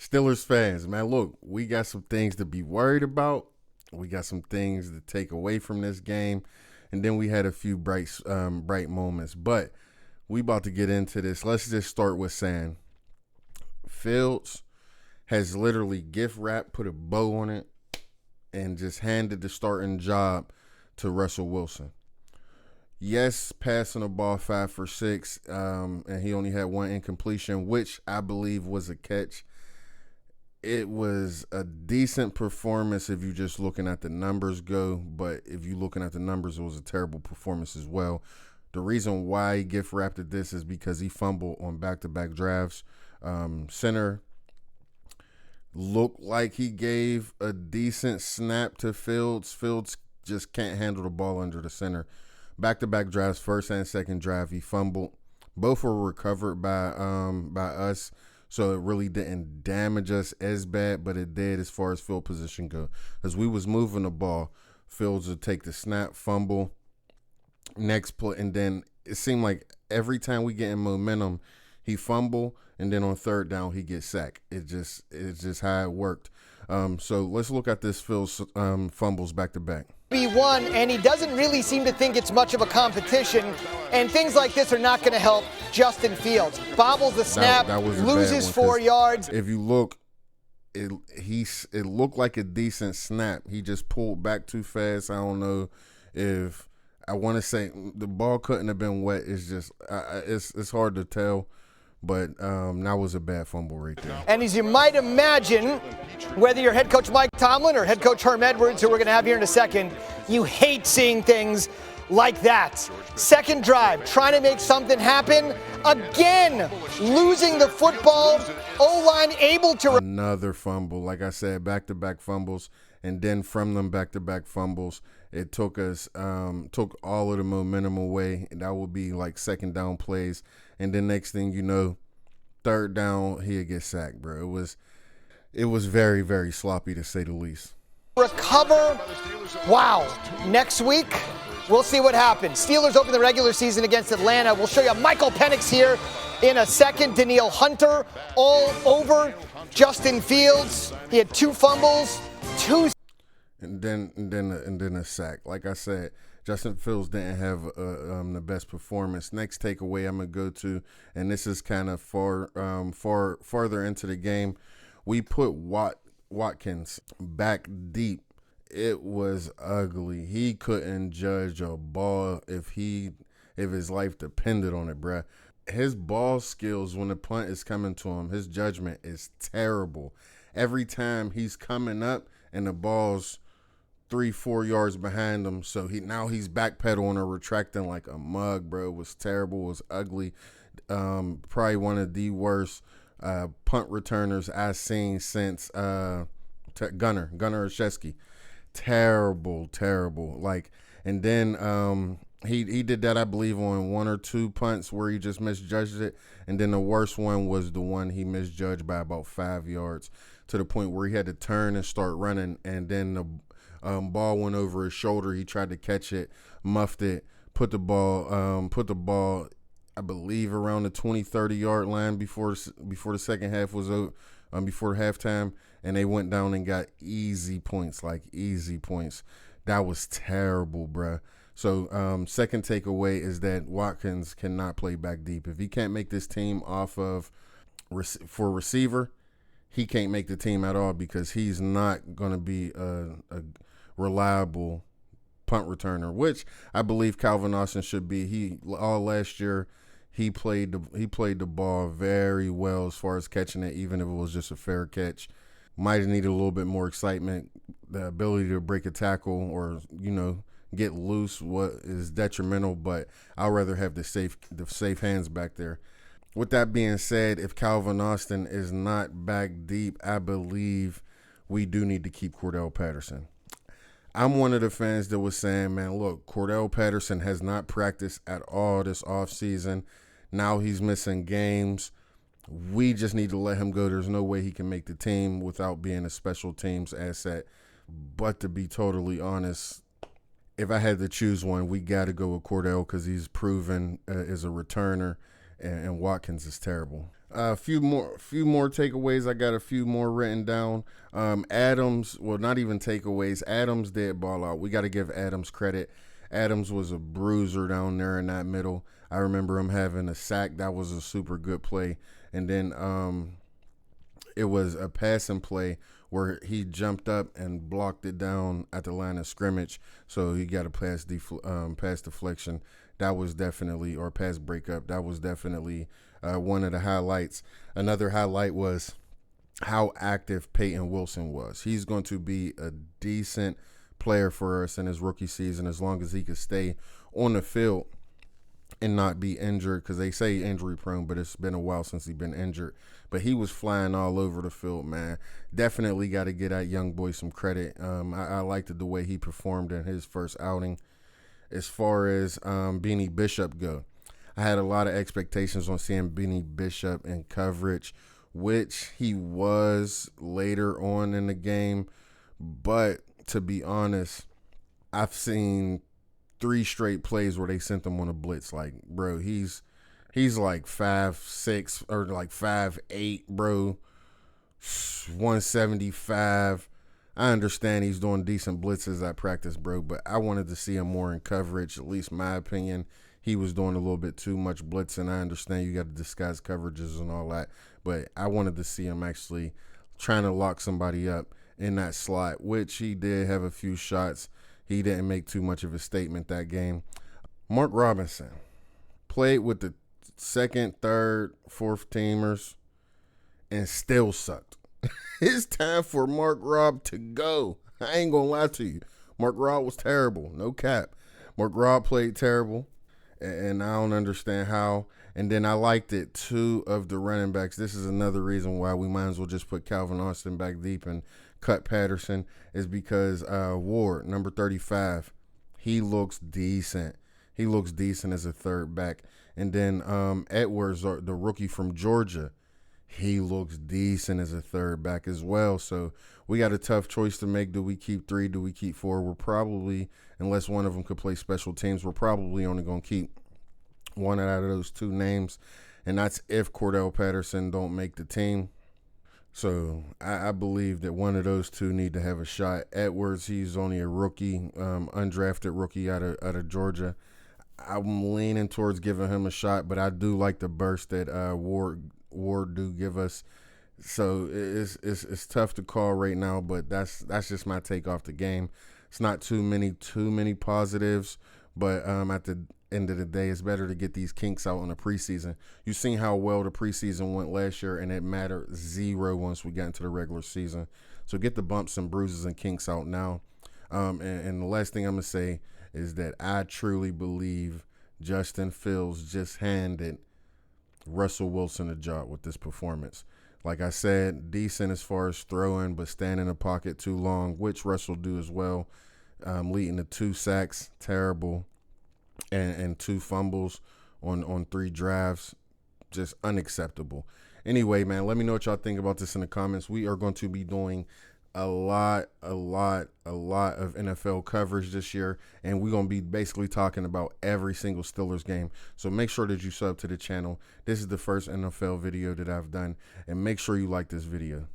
Steelers fans, man, look, we got some things to be worried about. We got some things to take away from this game, and then we had a few bright moments. But we about to get into this. Let's just start with saying Fields has literally gift wrapped, put a bow on it, and just handed the starting job to Russell Wilson. Yes, passing the ball 5 for 6, and he only had one incompletion, which I believe was a catch. It was a decent performance if you're just looking at the numbers go, but if you're looking at the numbers, it was a terrible performance as well. The reason why he gift wrapped at this is because he fumbled on back-to-back drives. Center looked like he gave a decent snap to Fields. Fields just can't handle the ball under the center. Back-to-back drives, first and second drive, he fumbled. Both were recovered by us, so it really didn't damage us as bad, but it did as far as field position go. As we was moving the ball, Fields would take the snap, fumble, next play, and then it seemed like every time we get in momentum, he fumble, and then on third down he gets sacked. It's just how it worked. So let's look at this Fields fumbles back to back. B1, and he doesn't really seem to think it's much of a competition, and things like this are not going to help Justin Fields. Bobbles the snap, that was loses 4 yards. If you look, it looked like a decent snap. He just pulled back too fast. I don't know if I want to say the ball couldn't have been wet. It's just it's hard to tell. But that was a bad fumble right there. And as you might imagine, whether you're head coach Mike Tomlin or head coach Herm Edwards, who we're going to have here in a second, you hate seeing things like that. Second drive, trying to make something happen. Again, losing the football. O-line able to... Another fumble. Like I said, back-to-back fumbles. And then from them back-to-back fumbles, it took us, took all of the momentum away. And that would be like second down plays. And then next thing you know, third down, he'll get sacked, bro. It was very, very sloppy to say the least. Recover. Wow. Next week, we'll see what happens. Steelers open the regular season against Atlanta. We'll show you Michael Penix here in a second. Danielle Hunter all over Justin Fields. He had 2 fumbles, 2. And then a sack. Like I said, Justin Fields didn't have the best performance. Next takeaway I'm gonna go to, and this is kind of farther into the game. We put Watkins back deep. It was ugly. He couldn't judge a ball if his life depended on it, bruh. His ball skills when the punt is coming to him, his judgment is terrible. Every time he's coming up and the ball's 3-4 yards behind him, so he's backpedaling or retracting like a mug, bro. It was terrible. It was ugly. Probably one of the worst punt returners I've seen since Gunnar Olszewski. Terrible. Like, and then he did that, I believe, on 1 or 2 punts where he just misjudged it, and then the worst one was the one he misjudged by about 5 yards to the point where he had to turn and start running, and then the ball went over his shoulder. He tried to catch it, muffed it, put the ball, I believe, around the 20-30 yard line before the second half was over, before halftime, and they went down and got easy points. That was terrible, bruh. So second takeaway is that Watkins cannot play back deep. If he can't make this team off of for receiver, he can't make the team at all, because he's not going to be a reliable punt returner, which I believe Calvin Austin should be. All last year he played the ball very well as far as catching it, even if it was just a fair catch. Might have needed a little bit more excitement. The ability to break a tackle or get loose is detrimental, but I'd rather have the safe hands back there. With that being said, if Calvin Austin is not back deep, I believe we do need to keep Cordell Patterson. I'm one of the fans that was saying, man, look, Cordell Patterson has not practiced at all this offseason. Now he's missing games. We just need to let him go. There's no way he can make the team without being a special teams asset. But to be totally honest, if I had to choose one, we got to go with Cordell because he's proven as a returner, and Watkins is terrible. A few more takeaways. I got a few more written down. Adams, well, not even takeaways. Adams did ball out. We got to give Adams credit. Adams was a bruiser down there in that middle. I remember him having a sack. That was a super good play. And then it was a passing play where he jumped up and blocked it down at the line of scrimmage. So he got a pass deflection. That was definitely, or pass breakup. That was definitely one of the highlights. Another highlight was how active Peyton Wilson was. He's going to be a decent player for us in his rookie season as long as he can stay on the field and not be injured, because they say injury prone, but it's been a while since he's been injured. But he was flying all over the field, man. Definitely got to get that young boy some credit. I liked the way he performed in his first outing. As far as Beanie Bishop go, I had a lot of expectations on seeing Beanie Bishop in coverage, which he was later on in the game. But to be honest, I've seen 3 straight plays where they sent him on a blitz. Like, bro, he's like 5'6" or like 5'8", bro, 175. I understand he's doing decent blitzes at practice, bro, but I wanted to see him more in coverage. At least my opinion, he was doing a little bit too much blitzing. I understand you got to disguise coverages and all that, but I wanted to see him actually trying to lock somebody up in that slot, which he did have a few shots. He didn't make too much of a statement that game. Mark Robinson played with the second, third, fourth teamers and still sucked. It's time for Mark Rob to go. I ain't gonna lie to you. Mark Rob was terrible. No cap. Mark Rob played terrible, and I don't understand how. And then I liked it, 2 of the running backs. This is another reason why we might as well just put Calvin Austin back deep and cut Patterson, is because Ward, number 35, he looks decent. He looks decent as a third back. And then Edwards, the rookie from Georgia, he looks decent as a third back as well. So we got a tough choice to make. Do we keep 3? Do we keep 4? We're probably, unless one of them could play special teams, we're probably only going to keep one out of those 2 names. And that's if Cordell Patterson don't make the team. So I believe that one of those 2 need to have a shot. Edwards, he's only a rookie, undrafted rookie out of Georgia. I'm leaning towards giving him a shot, but I do like the burst that Ward do give us. So it's tough to call right now, but that's just my take off the game. It's not too many positives, but at the end of the day, it's better to get these kinks out in the preseason. You've seen how well the preseason went last year, and it mattered 0 once we got into the regular season. So get the bumps and bruises and kinks out now. And the last thing I'm going to say is that I truly believe Justin Fields just handed Russell Wilson a job with this performance. Like I said, decent as far as throwing, but stand in the pocket too long, which Russell do as well. Leading to 2 sacks, terrible, and 2 fumbles on 3 drives, just unacceptable. Anyway, man, let me know what y'all think about this in the comments. We are going to be doing a lot of NFL coverage this year, and we're going to be basically talking about every single Steelers game. So make sure that you sub to the channel. This is the first NFL video that I've done, and make sure you like this video.